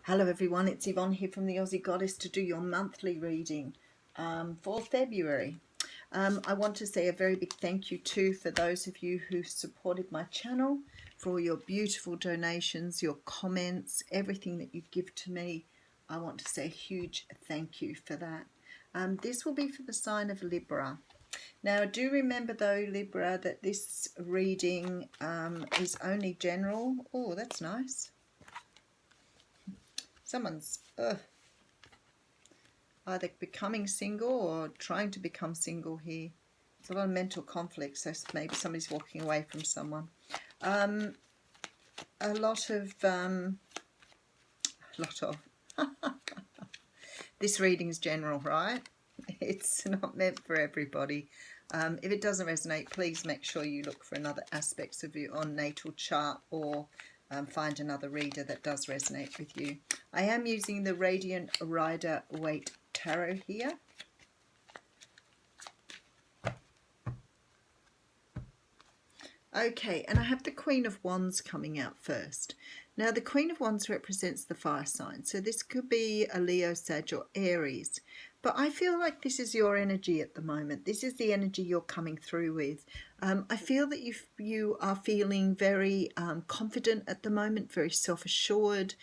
Hello everyone, it's Yvonne here from the Aussie Goddess to do your monthly reading for February. I want to say a very big thank you too for those of you who supported my channel, for all your beautiful donations, your comments, everything that you give to me. I want to say a huge thank you for that. This will be for the sign of Libra. Now, do remember though, Libra, that this reading is only general. Oh, that's nice. Someone's either becoming single or trying to become single here. It's a lot of mental conflict, so maybe somebody's walking away from someone. A lot of this reading is general, right? It's not meant for everybody. If it doesn't resonate, please make sure you look for another aspects of your own natal chart, or find another reader that does resonate with you. I am using the Radiant Rider Waite Tarot here. Okay, and I have the Queen of Wands coming out first. Now, the Queen of Wands represents the fire sign, so this could be a Leo, Sag or Aries. But I feel like this is your energy at the moment. This is the energy you're coming through with. I feel that you are feeling very confident at the moment, very self-assured.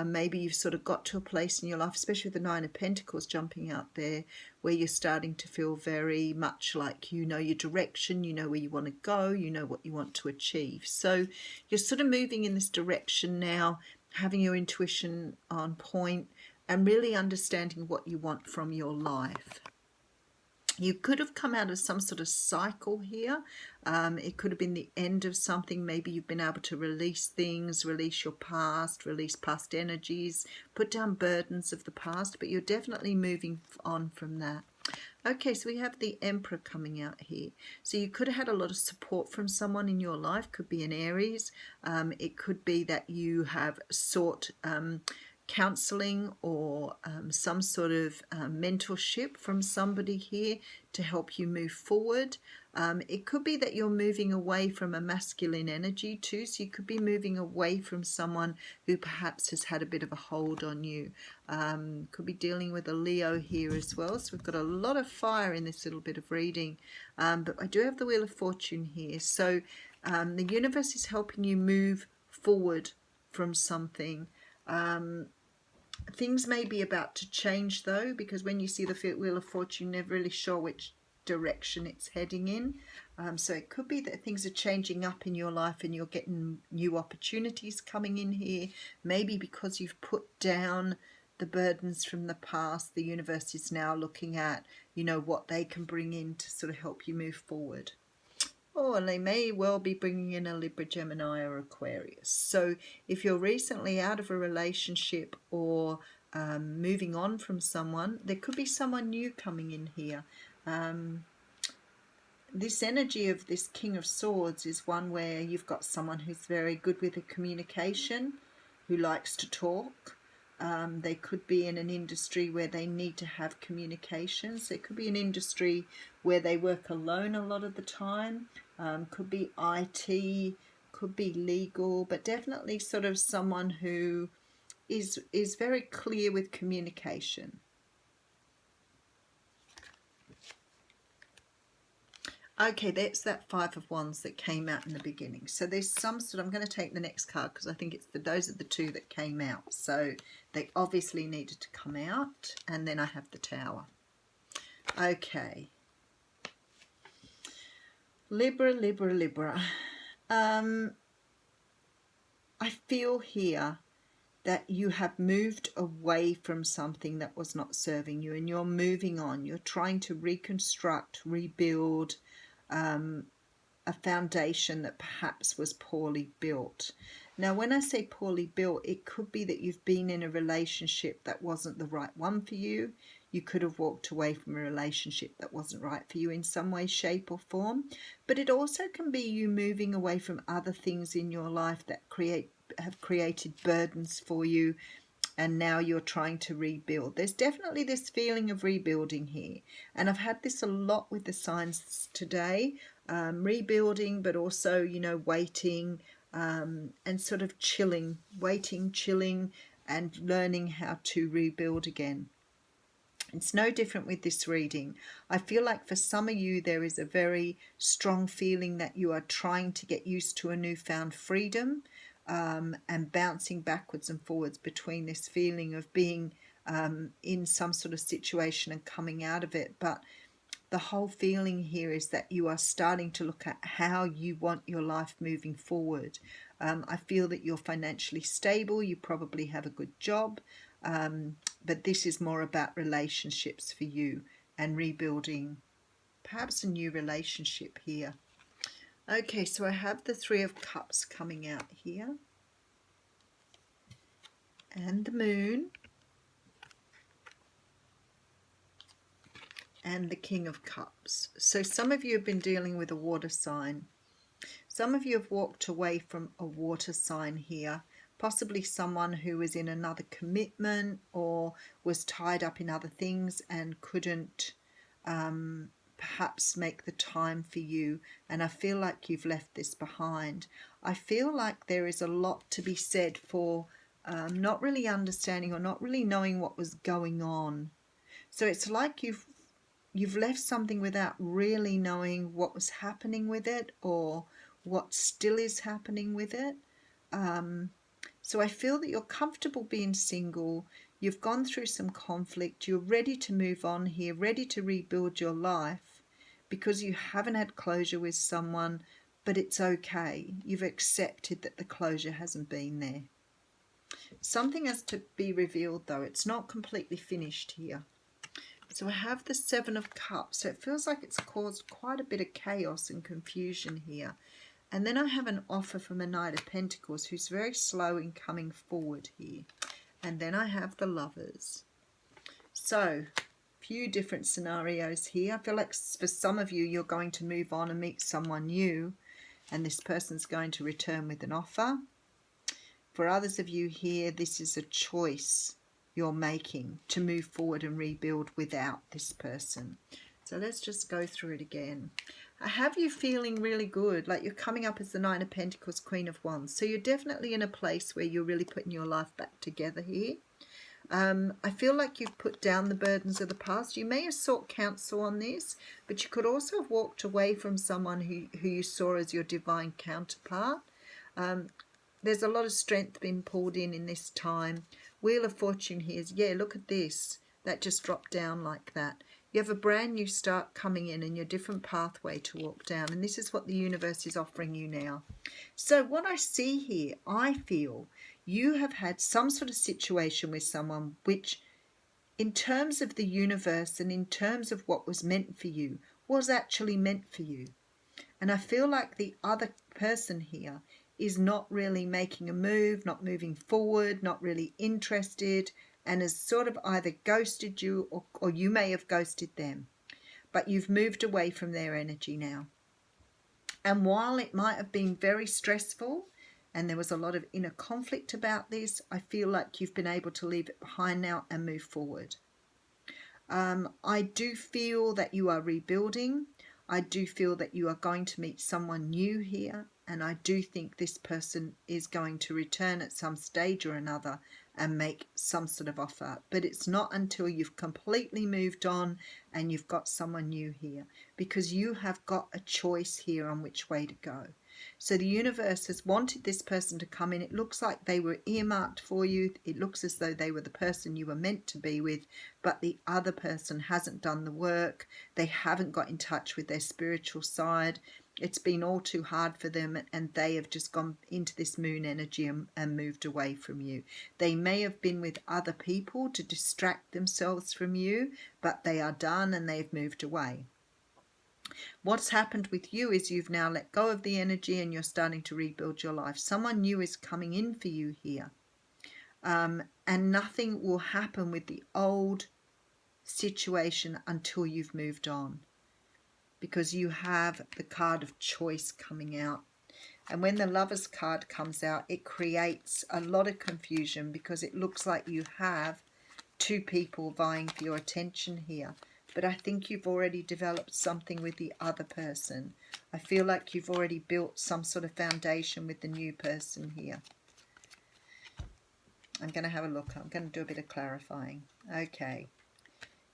Maybe you've sort of got to a place in your life, especially with the Nine of Pentacles jumping out there, where you're starting to feel very much like you know your direction, you know where you want to go, you know what you want to achieve. So you're sort of moving in this direction now, having your intuition on point and really understanding what you want from your life. You could have come out of some sort of cycle here. It could have been the end of something. Maybe you've been able to release things, release your past, release past energies, put down burdens of the past, but you're definitely moving on from that. Okay, so we have the Emperor coming out here. So you could have had a lot of support from someone in your life. Could be an Aries. It could be that you have sought counseling or some sort of mentorship from somebody here to help you move forward. It could be that you're moving away from a masculine energy too, so you could be moving away from someone who perhaps has had a bit of a hold on you. Could be dealing with a Leo here as well, so we've got a lot of fire in this little bit of reading. But I do have the Wheel of Fortune here, so the universe is helping you move forward from something. Things may be about to change though, because when you see the Wheel of Fortune, you're never really sure which direction it's heading in. So it could be that things are changing up in your life and you're getting new opportunities coming in here. Maybe because you've put down the burdens from the past, the universe is now looking at, you know, what they can bring in to sort of help you move forward. Oh, and they may well be bringing in a Libra, Gemini or Aquarius. So if you're recently out of a relationship or moving on from someone, there could be someone new coming in here. This energy of this King of Swords is one where you've got someone who's very good with the communication, who likes to talk. They could be in an industry where they need to have communications. It could be an industry where they work alone a lot of the time. Could be IT, could be legal, but definitely sort of someone who is very clear with communication. Okay, that's that Five of Wands that came out in the beginning. So there's some sort, I'm going to take the next card because I think it's those are the two that came out. So they obviously needed to come out. And then I have the Tower. Okay. Libra, Libra, Libra. I feel here that you have moved away from something that was not serving you and you're moving on. You're trying to reconstruct, rebuild a foundation that perhaps was poorly built. Now, when I say poorly built, it could be that you've been in a relationship that wasn't the right one for you. You could have walked away from a relationship that wasn't right for you in some way, shape or form. But it also can be you moving away from other things in your life that have created burdens for you, and now you're trying to rebuild. There's definitely this feeling of rebuilding here, and I've had this a lot with the signs today. Rebuilding, but also, you know, waiting and sort of chilling, waiting, chilling, and learning how to rebuild again. It's no different with this reading. I feel like for some of you there is a very strong feeling that you are trying to get used to a newfound freedom, and bouncing backwards and forwards between this feeling of being in some sort of situation and coming out of it. But the whole feeling here is that you are starting to look at how you want your life moving forward. I feel that you're financially stable. You probably have a good job. But this is more about relationships for you and rebuilding perhaps a new relationship here. Okay, so I have the Three of Cups coming out here. And the Moon. And the King of Cups. So some of you have been dealing with a water sign. Some of you have walked away from a water sign here. Possibly someone who was in another commitment or was tied up in other things and couldn't perhaps make the time for you. And I feel like you've left this behind. I feel like there is a lot to be said for not really understanding or not really knowing what was going on. So it's like you've left something without really knowing what was happening with it or what still is happening with it. So I feel that you're comfortable being single. You've gone through some conflict. You're ready to move on here, ready to rebuild your life because you haven't had closure with someone, but it's okay. You've accepted that the closure hasn't been there. Something has to be revealed though. It's not completely finished here. So I have the Seven of Cups. So it feels like it's caused quite a bit of chaos and confusion here. And then I have an offer from a Knight of Pentacles who's very slow in coming forward here. And then I have the Lovers. So, few different scenarios here. I feel like for some of you, you're going to move on and meet someone new. And this person's going to return with an offer. For others of you here, this is a choice you're making to move forward and rebuild without this person. So let's just go through it again. I have you feeling really good, like you're coming up as the Nine of Pentacles, Queen of Wands. So you're definitely in a place where you're really putting your life back together here. I feel like you've put down the burdens of the past. You may have sought counsel on this, but you could also have walked away from someone who you saw as your divine counterpart. There's a lot of strength being pulled in this time. Wheel of Fortune here is, yeah, look at this. That just dropped down like that. You have a brand new start coming in and your different pathway to walk down. And this is what the universe is offering you now. So what I see here, I feel you have had some sort of situation with someone which, in terms of the universe and in terms of what was meant for you, was actually meant for you. And I feel like the other person here is not really making a move, not moving forward, not really interested, and has sort of either ghosted you or you may have ghosted them. But you've moved away from their energy now. And while it might have been very stressful and there was a lot of inner conflict about this, I feel like you've been able to leave it behind now and move forward. I do feel that you are rebuilding. I do feel that you are going to meet someone new here. And I do think this person is going to return at some stage or another and make some sort of offer. But it's not until you've completely moved on and you've got someone new here, because you have got a choice here on which way to go. So the universe has wanted this person to come in. It looks like they were earmarked for you. It looks as though they were the person you were meant to be with, but the other person hasn't done the work. They haven't got in touch with their spiritual side. It's been all too hard for them and they have just gone into this moon energy and moved away from you. They may have been with other people to distract themselves from you, but they are done and they've moved away. What's happened with you is you've now let go of the energy and you're starting to rebuild your life. Someone new is coming in for you here. And nothing will happen with the old situation until you've moved on, because you have the card of choice coming out. And when the Lovers card comes out, it creates a lot of confusion because it looks like you have two people vying for your attention here. But I think you've already developed something with the other person. I feel like you've already built some sort of foundation with the new person here. I'm going to have a look. I'm going to do a bit of clarifying. Okay.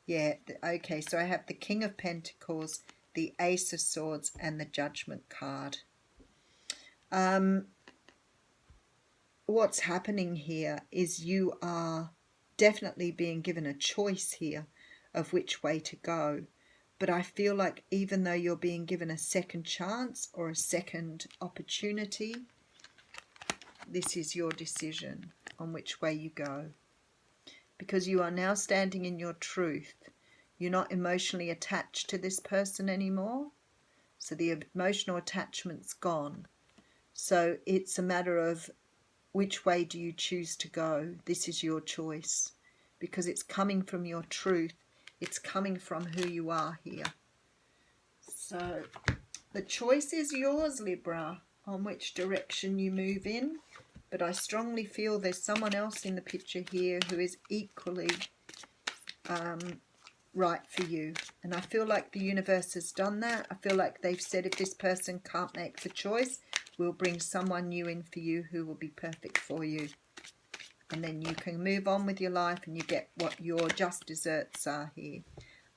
Yeah, okay, so I have the King of Pentacles, the Ace of Swords, and the Judgment card. What's happening here is you are definitely being given a choice here of which way to go. But I feel like even though you're being given a second chance or a second opportunity, this is your decision on which way you go. Because you are now standing in your truth. You're not emotionally attached to this person anymore. So the emotional attachment's gone. So it's a matter of which way do you choose to go. This is your choice. Because it's coming from your truth. It's coming from who you are here. So the choice is yours, Libra, on which direction you move in. But I strongly feel there's someone else in the picture here who is equally right for you. And I feel like the universe has done that. I feel like they've said if this person can't make the choice, we'll bring someone new in for you who will be perfect for you. And then you can move on with your life and you get what your just desserts are here.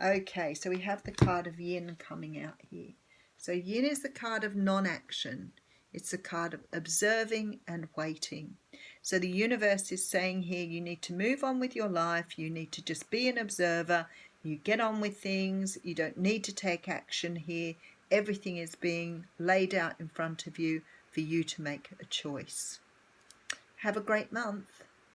Okay, so we have the card of Yin coming out here. So Yin is the card of non-action. It's a card of observing and waiting. So the universe is saying here you need to move on with your life. You need to just be an observer. You get on with things. You don't need to take action here. Everything is being laid out in front of you for you to make a choice. Have a great month.